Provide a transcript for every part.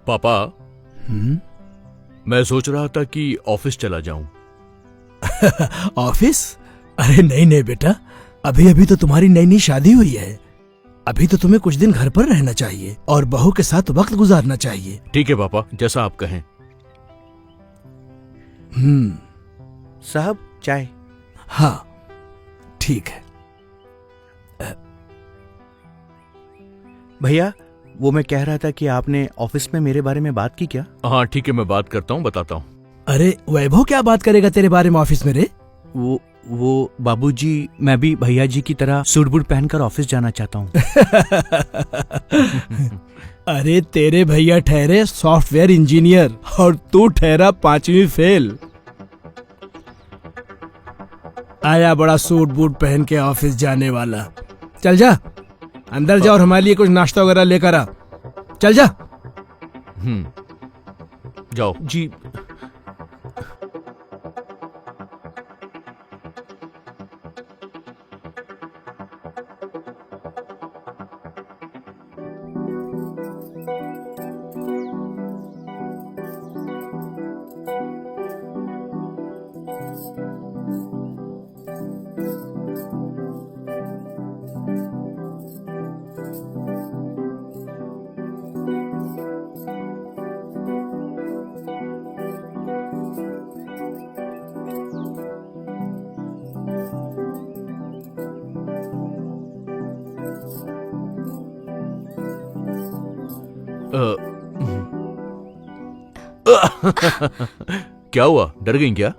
पापा, मैं सोच रहा था कि ऑफिस चला जाऊं। ऑफिस? अरे नहीं नहीं बेटा, अभी अभी तो तुम्हारी नई नई शादी हुई है। अभी तो तुम्हें कुछ दिन घर पर रहना चाहिए और बहू के साथ वक्त गुजारना चाहिए। ठीक है पापा, जैसा आप कहें। साहब, चाय। हाँ ठीक है। भैया, वो मैं कह रहा था कि आपने ऑफिस में मेरे बारे में बात की क्या? हाँ ठीक है, मैं बात करता हूँ, बताता हूँ। अरे वैभव क्या बात करेगा तेरे बारे में ऑफिस में रे? वो बाबूजी, मैं भी भैया जी की तरह सूट बूट पहनकर ऑफिस जाना चाहता हूँ। अरे तेरे भैया ठहरे सॉफ्टवेयर इंजीनियर और तू ठहरा 5वीं फेल। आया बड़ा सूट बूट पहन के ऑफिस जाने वाला। चल जा अंदर जा और हमारे लिए कुछ नाश्ता वगैरह लेकर आ। चल जा। जाओ जी। क्या हुआ, डर गई क्या?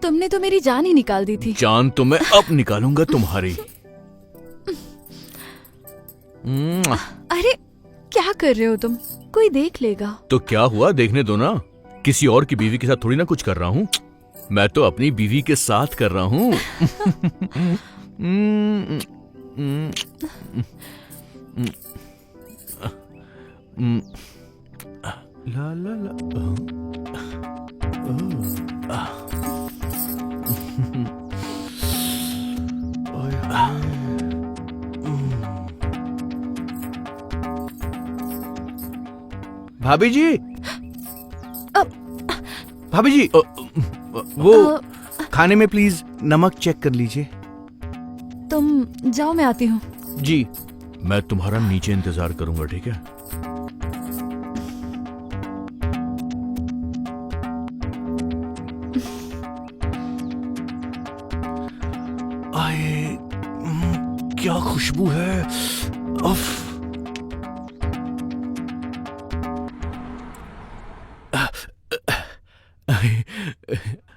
तुमने तो मेरी जान ही निकाल दी थी। जान तो मैं अब निकालूंगा तुम्हारी। अरे क्या कर रहे हो तुम? कोई देख लेगा। तो क्या हुआ, देखने दो ना। किसी और की बीवी के साथ थोड़ी ना कुछ कर रहा हूँ, मैं तो अपनी बीवी के साथ कर रहा हूँ। ला ला ला। भाभी जी, भाभी जी, वो खाने में प्लीज नमक चेक कर लीजिए। तुम जाओ, मैं आती हूँ। जी। मैं तुम्हारा नीचे इंतजार करूंगा, ठीक है? आए, क्या खुशबू है। उफ।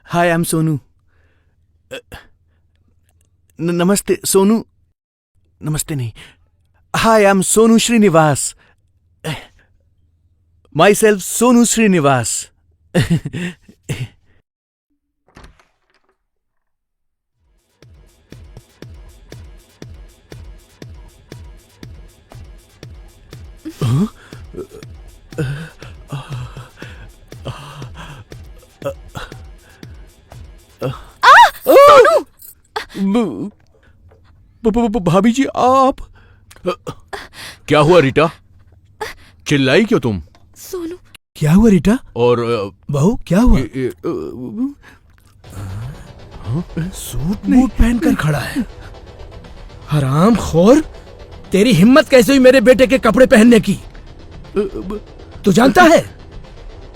Hi, I am Sonu. नमस्ते सोनू। नमस्ते नहीं, hi, I am Sonu Srinivas. Myself Sonu Srinivas. भाभी जी, आप। क्या हुआ रीटा, चिल्लाई क्यों तुम? सोनू। क्या हुआ रीटा? और बहू क्या हुआ? सूट बूट पहनकर खड़ा है। हराम खोर, तेरी हिम्मत कैसे हुई मेरे बेटे के कपड़े पहनने की? तू जानता है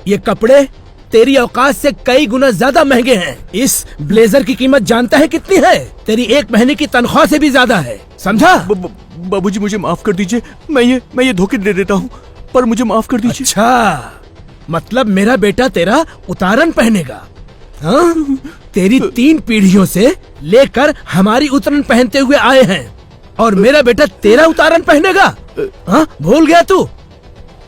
ये कपड़े तेरी औकात से कई गुना ज्यादा महंगे हैं। इस ब्लेजर की कीमत जानता है कितनी है? तेरी एक महीने की तनख्वाह से भी ज्यादा है, समझा? बाबूजी, मुझे माफ कर दीजिए। मैं ये धोखे दे देता हूँ, पर मुझे माफ कर दीजिए। अच्छा, मतलब मेरा बेटा तेरा उतारन पहनेगा? हाँ? तेरी 3 पीढ़ियों से लेकर हमारी उतरन पहनते हुए आए हैं और मेरा बेटा तेरा उतारन पहनेगा? हाँ, भूल गया तू?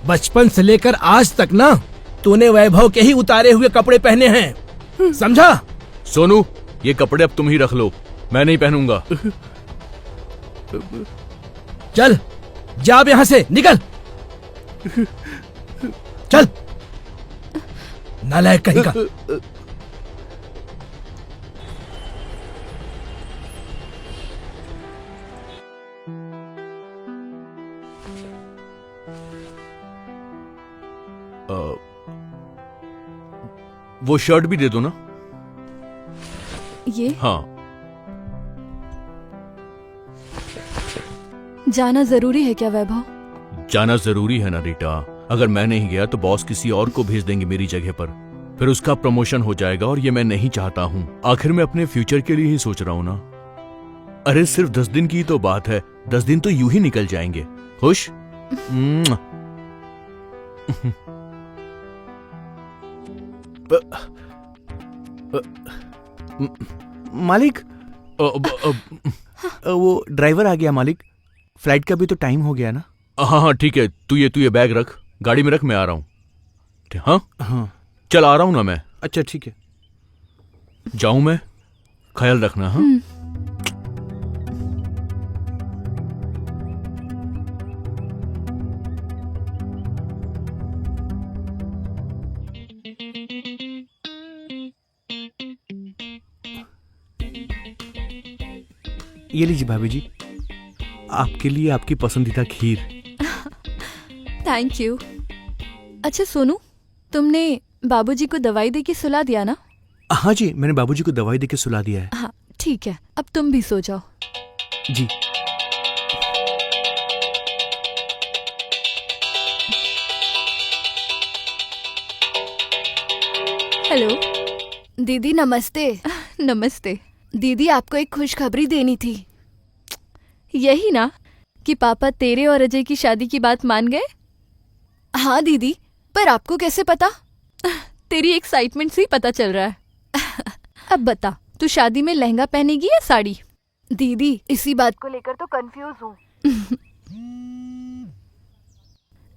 बचपन से लेकर आज तक ना तूने वैभव के ही उतारे हुए कपड़े पहने हैं, समझा? सोनू, ये कपड़े अब तुम ही रख लो, मैं नहीं पहनूंगा। चल जा अब यहाँ से, निकल। चल। नालायक कहीं का। वो शर्ट भी दे दो ना। ये हाँ। जाना जरूरी है क्या वैभव? जाना जरूरी है ना रीटा। अगर मैं नहीं गया तो बॉस किसी और को भेज देंगे मेरी जगह पर, फिर उसका प्रमोशन हो जाएगा और ये मैं नहीं चाहता हूं। आखिर मैं अपने फ्यूचर के लिए ही सोच रहा हूं ना। अरे सिर्फ 10 दिन की तो बात है, 10 दिन तो यूं ही निकल जाएंगे। खुश? म्वा। मालिक, वो ड्राइवर आ गया मालिक। फ्लाइट का भी तो टाइम हो गया ना। हाँ हाँ ठीक है, तू ये बैग रख, गाड़ी में रख, मैं आ रहा हूँ। हाँ हाँ चल आ रहा हूँ ना मैं। अच्छा ठीक है। जाऊं मैं? ख्याल रखना। हाँ ये लीजिए भाभी जी, आपके लिए आपकी पसंदीदा खीर। Thank you. अच्छा सोनू, तुमने बाबूजी को दवाई दे के सुला दिया ना? हाँ जी, मैंने बाबूजी को दवाई देके सुला दिया है। हाँ ठीक है, अब तुम भी सो जाओ। जी। हेलो दीदी, नमस्ते। नमस्ते दीदी, आपको एक खुशखबरी देनी थी। यही ना कि पापा तेरे और अजय की शादी की बात मान गए? हाँ दीदी, पर आपको कैसे पता? तेरी एक्साइटमेंट से ही पता चल रहा है। अब बता, तू शादी में लहंगा पहनेगी या साड़ी? दीदी इसी बात को लेकर तो कंफ्यूज हूँ।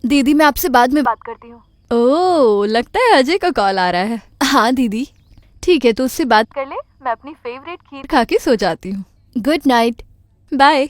दीदी मैं आपसे बाद में बात करती हूँ। ओह, लगता है अजय का कॉल आ रहा है। हाँ दीदी ठीक है, तो उससे बात कर ले। मैं अपनी फेवरेट खीर खा के सो जाती हूँ। Good night, bye.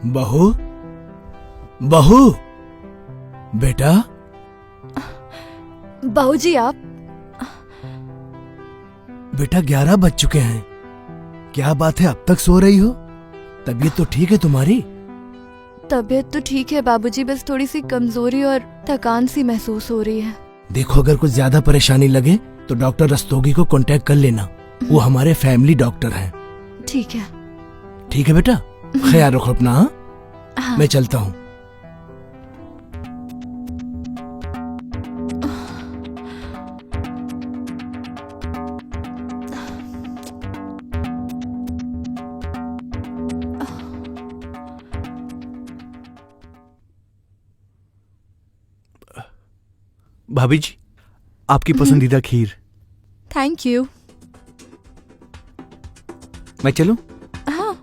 बहू, बहू, बेटा। बाबूजी आप। बेटा 11 बज चुके हैं। क्या बात है, अब तक सो रही हो? तबीयत तो ठीक है तुम्हारी? तबीयत तो ठीक है बाबूजी, बस थोड़ी सी कमजोरी और थकान सी महसूस हो रही है। देखो, अगर कुछ ज्यादा परेशानी लगे तो डॉक्टर रस्तोगी को कांटेक्ट कर लेना। वो हमारे फैमिली डॉक्टर हैं। ठीक है। ठीक है बेटा, ख्याल रखो अपना। हाँ? हाँ। मैं चलता हूँ। भाभी जी, आपकी पसंदीदा खीर। Thank you. मैं चलूं? हाँ।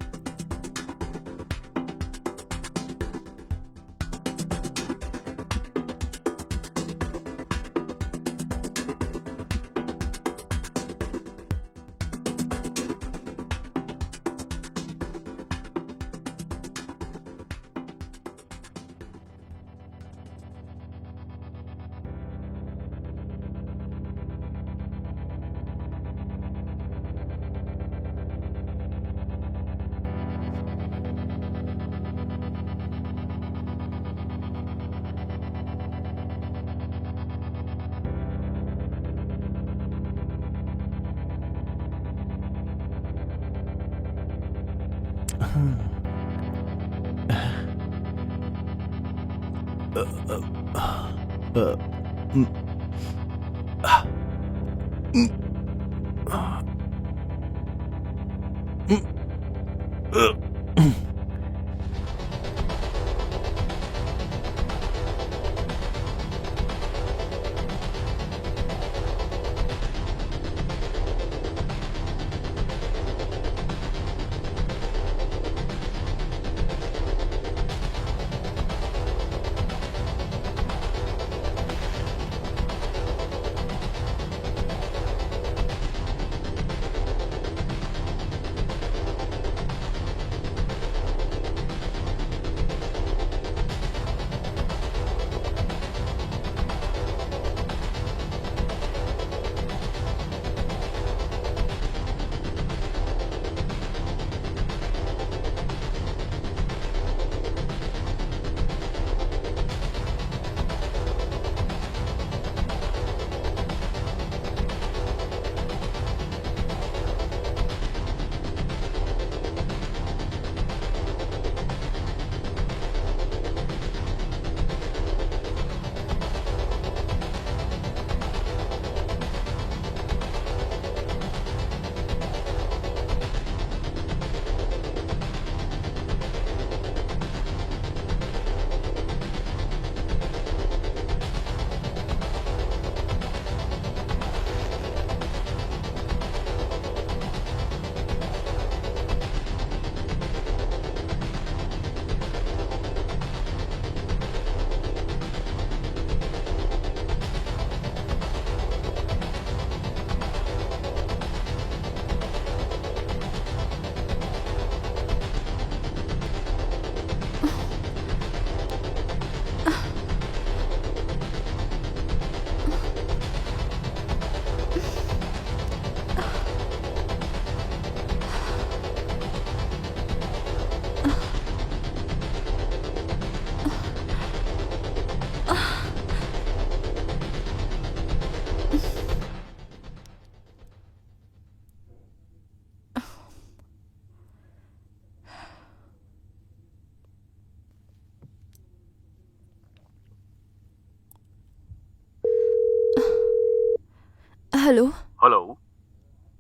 Hello. Hello.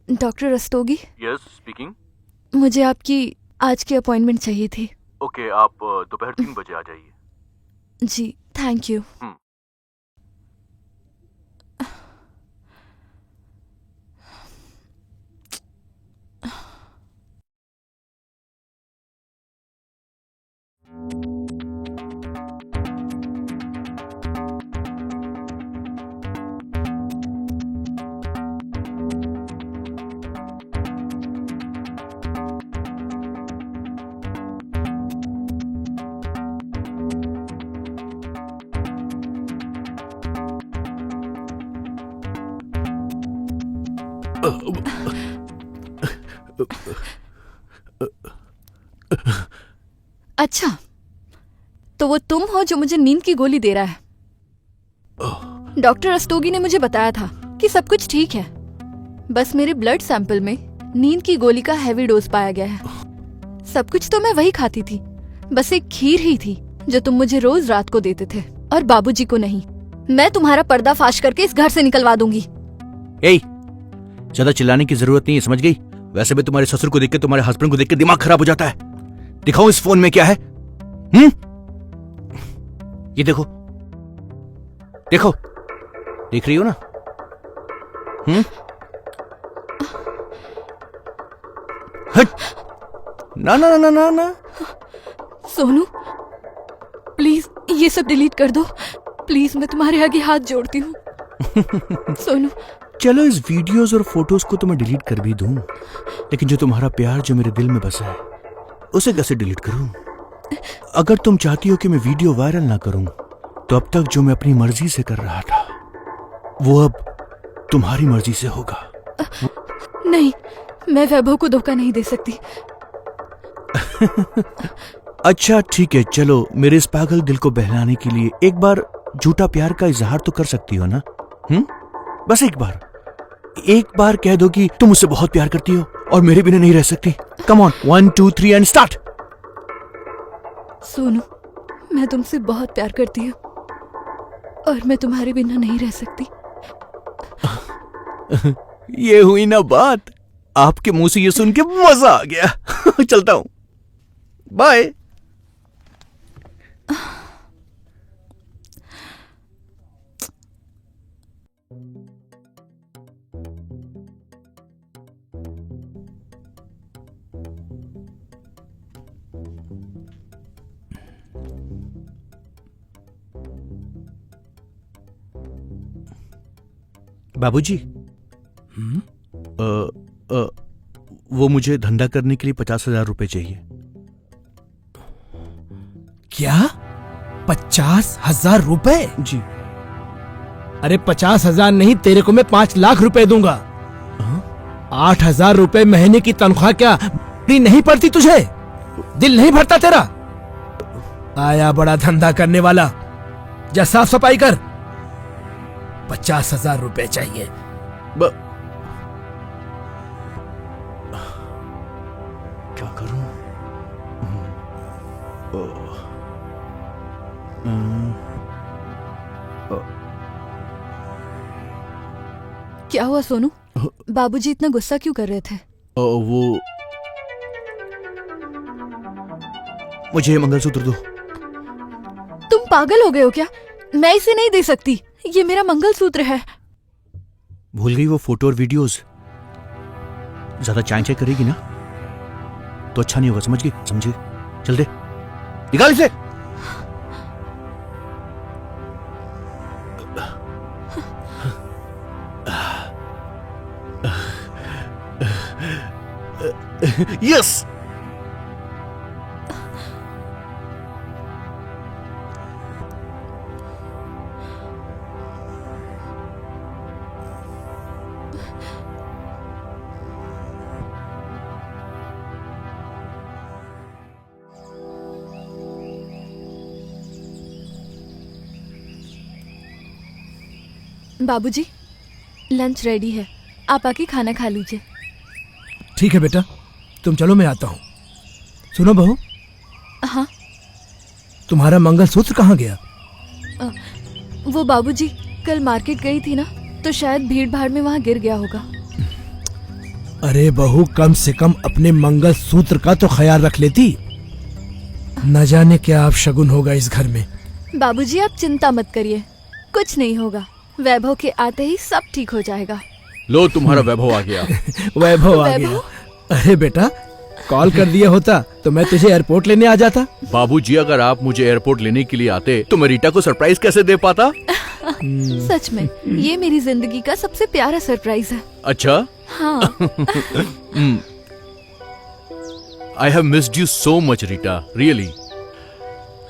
Doctor Rastogi, yes speaking. मुझे आपकी आज की अपॉइंटमेंट चाहिए थी। ओके, आप दोपहर 3 बजे आ जाइए। जी थैंक यू। अच्छा, तो वो तुम हो जो मुझे नींद की गोली दे रहा है। डॉक्टर रस्तोगी ने मुझे बताया था कि सब कुछ ठीक है, बस मेरे ब्लड सैंपल में नींद की गोली का हैवी डोज पाया गया है। सब कुछ तो मैं वही खाती थी, बस एक खीर ही थी जो तुम मुझे रोज रात को देते थे, और बाबूजी को नहीं। मैं तुम्हारा पर्दाफाश करके इस घर से निकलवा दूंगी। ज्यादा चिल्लाने की जरूरत नहीं है, समझ गई? वैसे भी तुम्हारे ससुर को देख के, तुम्हारे हस्बैंड को देख के दिमाग खराब हो जाता है। दिखाओ इस फोन में क्या है। ये देखो, देखो, देख रही हो ना? हट! ना ना ना ना ना। सोनू, प्लीज ये सब डिलीट कर दो। प्लीज, मैं तुम्हारे आगे हाथ जोड़ती हूँ। सोनू, चलो इस वीडियोस और फोटोज को तो मैं डिलीट कर भी दूं, लेकिन जो तुम्हारा प्यार जो मेरे दिल में बसा है उसे कैसे डिलीट करूं? अगर तुम चाहती हो कि मैं वीडियो वायरल ना करूं, तो अब तक जो मैं अपनी मर्जी से कर रहा था वो अब तुम्हारी मर्जी से होगा। नहीं, मैं वैभव को धोखा नहीं दे सकती। अच्छा ठीक है, चलो मेरे इस पागल दिल को बहलाने के लिए एक बार झूठा प्यार का इजहार तो कर सकती हो ना? बस एक बार कह दो कि तुम मुझसे बहुत प्यार करती हो और मेरे बिना नहीं रह सकती। Come on, 1 2 3 and start. Sonu, मैं तुमसे बहुत प्यार करती हूँ और मैं तुम्हारे बिना नहीं रह सकती। ये हुई ना बात। आपके मुंह से ये सुन के मजा आ गया। चलता हूं, बाय। बाबूजी, वो मुझे धंधा करने के लिए 50,000 रुपए चाहिए। क्या? 50,000 रुपए? जी। अरे 50,000 नहीं, तेरे को मैं 5 लाख रुपए दूंगा। 8,000 रुपए महीने की तनख्वाह क्या नहीं पड़ती तुझे? दिल नहीं भरता तेरा? आया बड़ा धंधा करने वाला, जा साफ सफाई कर। 50,000 रुपए चाहिए। क्या करूं? क्या हुआ सोनू? बाबूजी इतना गुस्सा क्यों कर रहे थे? वो मुझे मंगलसूत्र दो। तुम पागल हो गए हो क्या? मैं इसे नहीं दे सकती, ये मेरा मंगलसूत्र है। भूल गई वो फोटो और वीडियोस? ज्यादा चाय चाय करेगी ना तो अच्छा नहीं होगा, समझ गई? समझी? चल दे, निकाल इसे। यस। बाबूजी, लंच रेडी है, आप आके खाना खा लीजिए। ठीक है बेटा, तुम चलो, मैं आता हूँ। सुनो बहू। हाँ? तुम्हारा मंगलसूत्र कहाँ गया? वो बाबूजी कल मार्केट गई थी ना, तो शायद भीड़ भाड़ में वहाँ गिर गया होगा। अरे बहू, कम से कम अपने मंगलसूत्र का तो ख्याल रख लेती। न जाने क्या आप शगुन होगा इस घर में। बाबूजी आप चिंता मत करिए, कुछ नहीं होगा। वैभव के आते ही सब ठीक हो जाएगा। लो, तुम्हारा वैभव आ गया। वैभव आ गया? अरे बेटा, कॉल कर दिया होता तो मैं तुझे एयरपोर्ट लेने आ जाता। बाबूजी, अगर आप मुझे एयरपोर्ट लेने के लिए आते तो मैं रीटा को सरप्राइज कैसे दे पाता? सच में ये मेरी जिंदगी का सबसे प्यारा सरप्राइज है। अच्छा? हाँ। I have missed you so much Rita, really.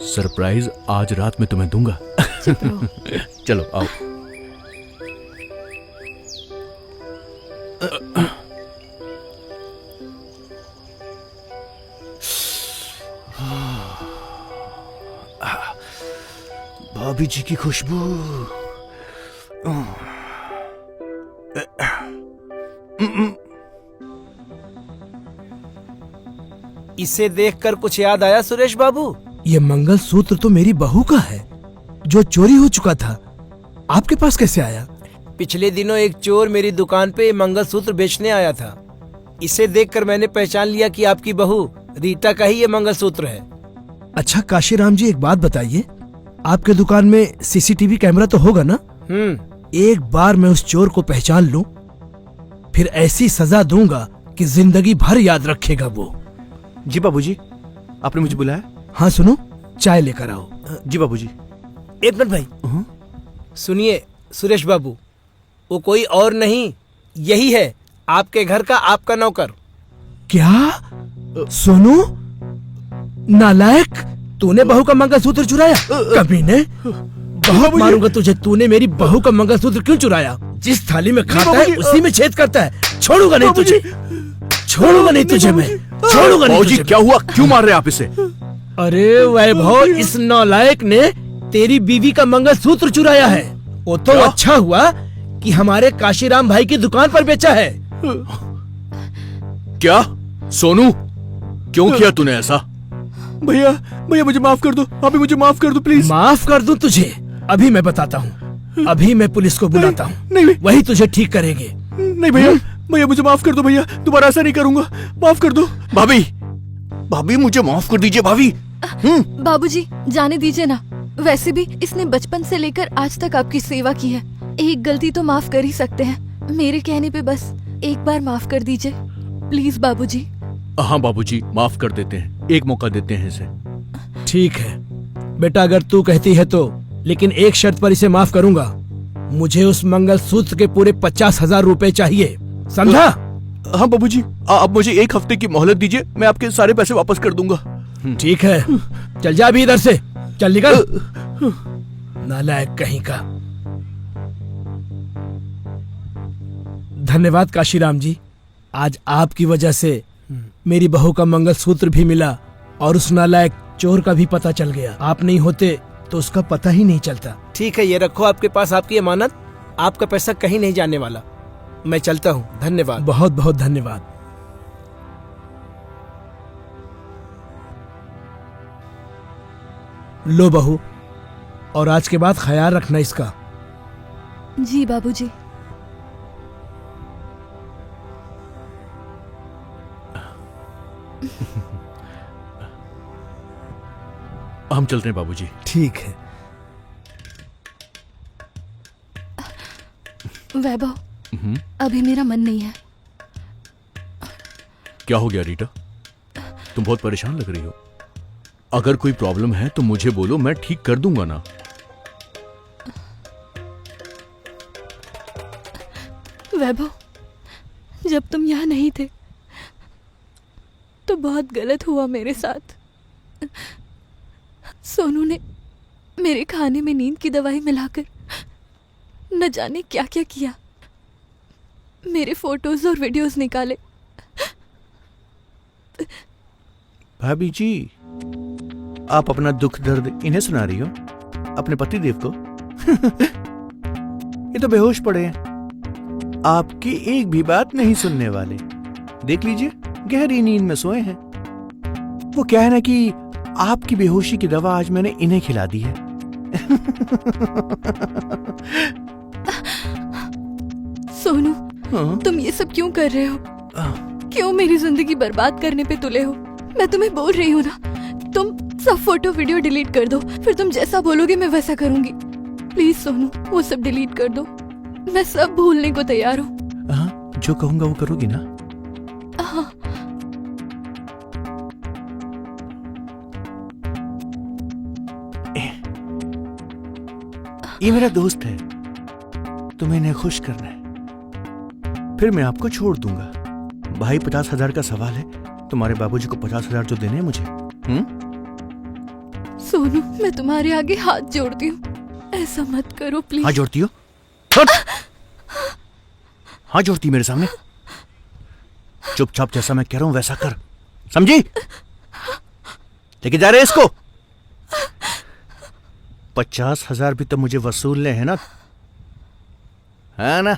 Surprise आज रात में तुम्हें दूंगा। चलो आओ। भाभी जी की खुशबू। इसे देखकर कुछ याद आया सुरेश बाबू? ये मंगलसूत्र तो मेरी बहू का है जो चोरी हो चुका था। आपके पास कैसे आया? पिछले दिनों एक चोर मेरी दुकान पे मंगलसूत्र बेचने आया था। इसे देखकर मैंने पहचान लिया कि आपकी बहू रीटा का ही ये मंगलसूत्र है। अच्छा काशीराम जी, एक बात बताइए, आपके दुकान में सीसीटीवी कैमरा तो होगा ना? एक बार मैं उस चोर को पहचान लूं, फिर ऐसी सजा दूंगा कि जिंदगी भर याद रखेगा वो। जी बाबूजी, आपने मुझे बुलाया? हाँ सुनो, चाय लेकर आओ। जी बाबूजी। एक मिनट भाई, सुनिए सुरेश बाबू, वो कोई और नहीं, यही है आपके घर का आपका नौकर। क्या? सोनू नालायक, तूने बहू का मंगलसूत्र चुराया? कमीने, बहुत मारूंगा तुझे। तूने मेरी बहू का मंगलसूत्र क्यों चुराया? जिस थाली में खाता है उसी में छेद करता है। छोड़ूंगा नहीं तुझे, छोड़ूंगा नहीं तुझे मैं, छोड़ूंगा नहीं तुझे। क्या हुआ? क्यों मार रहे आप इसे? अरे वैभव, इस नालायक ने तेरी बीवी का मंगलसूत्र चुराया है। वो तो अच्छा हुआ कि हमारे काशीराम भाई की दुकान पर बेचा है। क्या सोनू, क्यों किया तूने ऐसा? भैया भैया मुझे माफ कर दो, अभी मुझे माफ कर दो प्लीज। माफ कर दूं तुझे? अभी मैं बताता हूँ, अभी मैं पुलिस को बुलाता हूँ, नहीं वही तुझे ठीक करेंगे। नहीं भैया, भैया मुझे माफ कर दो भैया, दोबारा ऐसा नहीं करूंगा, माफ कर दो। भाभी, भाभी मुझे माफ कर दीजिए भाभी। बाबूजी जाने दीजिए ना, वैसे भी इसने बचपन से लेकर आज तक आपकी सेवा की है। एक गलती तो माफ कर ही सकते हैं, मेरे कहने पे बस एक बार माफ कर दीजिए प्लीज बाबूजी। हाँ बाबूजी, माफ कर देते हैं, एक मौका देते हैं इसे। ठीक है बेटा, अगर तू कहती है तो, लेकिन एक शर्त पर इसे माफ करूंगा। मुझे उस मंगलसूत्र के पूरे 50,000 रुपए चाहिए, समझा? हाँ बाबूजी, आप मुझे एक हफ्ते की मोहलत दीजिए, मैं आपके सारे पैसे वापस कर दूंगा। ठीक है, चल जा अभी इधर से, चल निकल। नालायक कहीं का। धन्यवाद काशीराम जी, आज आपकी वजह से मेरी बहू का मंगलसूत्र भी मिला और उस नालायक चोर का भी पता चल गया। आप नहीं होते तो उसका पता ही नहीं चलता। ठीक है, ये रखो आपके पास आपकी अमानत, आपका पैसा कहीं नहीं जाने वाला। मैं चलता हूँ, धन्यवाद। बहुत बहुत धन्यवाद। लो बहू, और आज के बाद ख्याल रखना इसका। जी बाबूजी। हम चलते हैं बाबूजी। ठीक है। वैभव, अभी मेरा मन नहीं है। क्या हो गया रीटा? तुम बहुत परेशान लग रही हो। अगर कोई प्रॉब्लम है तो मुझे बोलो, मैं ठीक कर दूंगा ना। वैभव, जब तुम यहाँ नहीं थे तो बहुत गलत हुआ मेरे साथ। सोनू ने मेरे खाने में नींद की दवाई मिलाकर न जाने क्या क्या किया, मेरे फोटोज और वीडियोस निकाले। भाभी जी, आप अपना दुख दर्द इन्हें सुना रही हो, अपने पति देव को? ये तो बेहोश पड़े हैं, आपकी एक भी बात नहीं सुनने वाले। देख लीजिए, गहरी नींद में सोए हैं। वो क्या है ना कि आपकी बेहोशी की दवा आज मैंने इन्हें खिला दी है। सोनू, तुम ये सब क्यों कर रहे हो? क्यों मेरी जिंदगी बर्बाद करने पे तुले हो? मैं तुम्हें बोल रही हूँ ना, तुम सब फोटो वीडियो डिलीट कर दो, फिर तुम जैसा बोलोगे मैं वैसा करूंगी। प्लीज सोनू, वो सब डिलीट कर दो, मैं सब भूलने को तैयार हूँ। हाँ, जो कहूंगा वो करोगी ना? हाँ। ये मेरा दोस्त है, तुम्हें इन्हें खुश करना है, फिर मैं आपको छोड़ दूंगा। भाई 50,000 का सवाल है, तुम्हारे बाबूजी को 50,000 जो देने हैं मुझे। सोनू, मैं तुम्हारे आगे हाथ जोड़ती हूँ, ऐसा मत करो प्लीज। हाथ जोड़ती हो? हाथ जोड़ती मेरे सामने? चुपचाप जैसा मैं कह रहा हूं वैसा कर, समझी? लेके जा रहे इसको। 50,000 भी तो मुझे वसूलने हैं ना, है ना?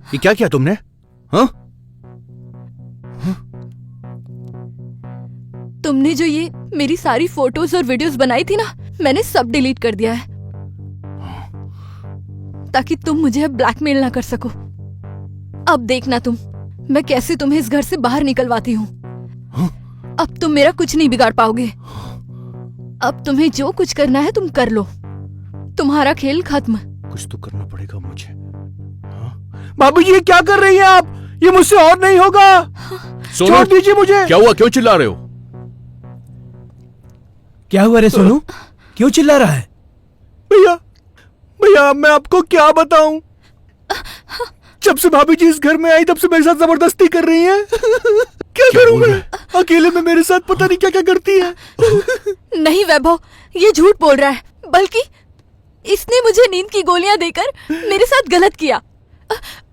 ये क्या किया तुमने? हाँ? तुमने जो ये मेरी सारी फोटोज और वीडियोस बनाई थी ना, मैंने सब डिलीट कर दिया है ताकि तुम मुझे अब ब्लैकमेल ना कर सको। अब देखना तुम, मैं कैसे तुम्हें इस घर से बाहर निकलवाती हूँ। अब तुम मेरा कुछ नहीं बिगाड़ पाओगे। अब तुम्हें जो कुछ करना है तुम कर लो, तुम्हारा खेल खत्म। कुछ तो करना पड़ेगा मुझे। भाभी जी, ये क्या कर रही हैं आप? ये मुझसे और नहीं होगा। सोनू, छोड़ दीजिए मुझे। क्या हुआ? क्यों चिल्ला रहे हो? क्या हुआ रे सोनू, क्यों चिल्ला रहा है? भैया भैया, मैं आपको क्या बताऊं? जब से भाभी जी इस घर में आई तब से मेरे साथ जबरदस्ती कर रही हैं। क्या करूं मैं? अकेले में मेरे साथ पता नहीं क्या क्या करती है। नहीं वैभव, ये झूठ बोल रहा है, बल्कि इसने मुझे नींद की गोलियां देकर मेरे साथ गलत किया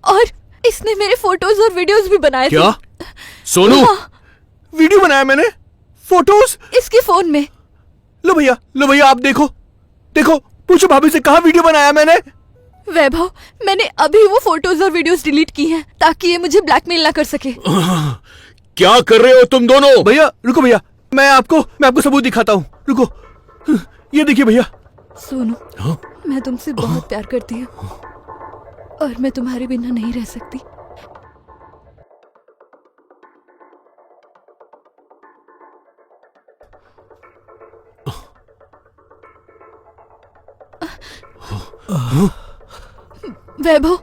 और इसने मेरे फोटोज और वीडियोस भी बनाए क्या? थे। सोनू, हाँ, वीडियो बनाया मैंने, फोटोज। इसके फोन में। लो भैया आप देखो देखो, पूछो भाभी से, कहा वीडियो बनाया मैंने। वैभव, मैंने अभी वो फोटोज और वीडियोस डिलीट की हैं ताकि ये मुझे ब्लैकमेल ना कर सके। क्या कर रहे हो तुम दोनों? भैया रुको भैया, मैं आपको सबूत दिखाता हूँ, रुको। ये देखिए भैया। सोनू, हाँ? मैं तुमसे बहुत प्यार करती हूँ और मैं तुम्हारे बिना नहीं रह सकती। वैभव,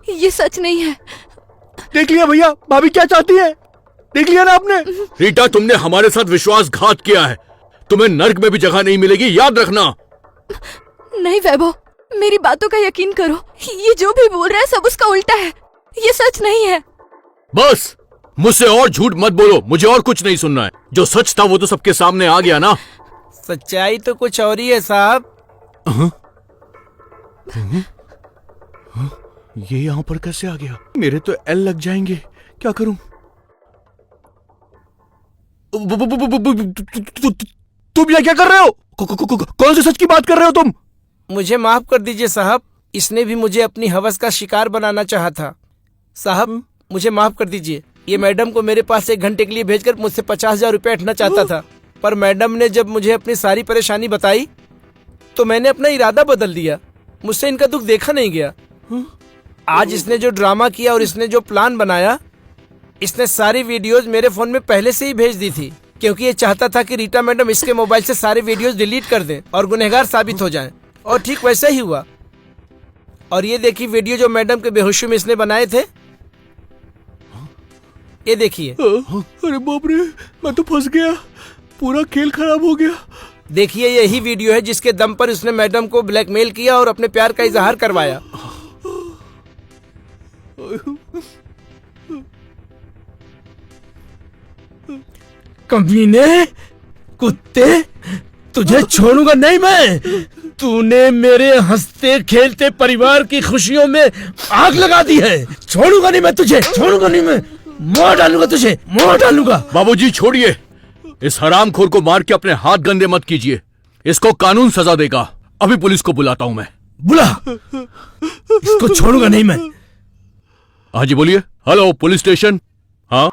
ये सच नहीं है। देख लिया भैया, भाभी क्या चाहती है? देख लिया ना आपने? रीटा, तुमने हमारे साथ विश्वासघात किया है। तुम्हें नर्क में भी जगह नहीं मिलेगी, याद रखना। नहीं वैभव, मेरी बातों का यकीन करो, ये जो भी बोल रहा है सब उसका उल्टा है, ये सच नहीं है। बस मुझसे और झूठ मत बोलो, मुझे और कुछ नहीं सुनना है। जो सच था वो तो सबके सामने आ गया ना। सच्चाई तो कुछ और ही है साहब। ये यहाँ पर कैसे आ गया? मेरे तो एल लग जाएंगे, क्या करूं? तुम यहाँ क्या कर रहे हो? कौन से सच की बात कर रहे हो तुम? मुझे माफ कर दीजिए साहब, इसने भी मुझे अपनी हवस का शिकार बनाना चाहा था। साहब मुझे माफ कर दीजिए, ये मैडम को मेरे पास 1 घंटे के लिए भेजकर मुझसे 50,000 रुपए हटना चाहता था, पर मैडम ने जब मुझे अपनी सारी परेशानी बताई तो मैंने अपना इरादा बदल दिया। मुझसे इनका दुख देखा नहीं गया। आज इसने जो ड्रामा किया और इसने जो प्लान बनाया, इसने सारी वीडियोस मेरे फोन में पहले से ही भेज दी थी, क्योंकि ये चाहता था कि रीटा मैडम इसके मोबाइल से सारे वीडियोस डिलीट कर दें और गुनहगार साबित हो जाएं। और ठीक वैसा ही हुआ। और ये देखिए वीडियो जो मैडम के बेहोशी में इसने बनाए थे, ये देखिए। अरे बाप रे, मैं तो फंस गया, पूरा खेल खराब हो गया। देखिए यही वीडियो है जिसके दम पर उसने मैडम को ब्लैकमेल किया और अपने प्यार का इजहार करवाया। कमीने, कुत्ते, तुझे छोड़ूंगा नहीं मैं। तूने मेरे हंसते खेलते परिवार की खुशियों में आग लगा दी है। छोड़ूंगा नहीं मैं तुझे, छोड़ूंगा नहीं मैं। मार डालूंगा तुझे, मार डालूंगा। बाबूजी छोड़िए, इस हरामखोर को मार के अपने हाथ गंदे मत कीजिए। इसको कानून सजा देगा। अभी पुलिस को बुलाता हूं मैं। बुला, इसको छोड़ूंगा नहीं मैं। हाँ जी बोलिए। Hello police station. हाँ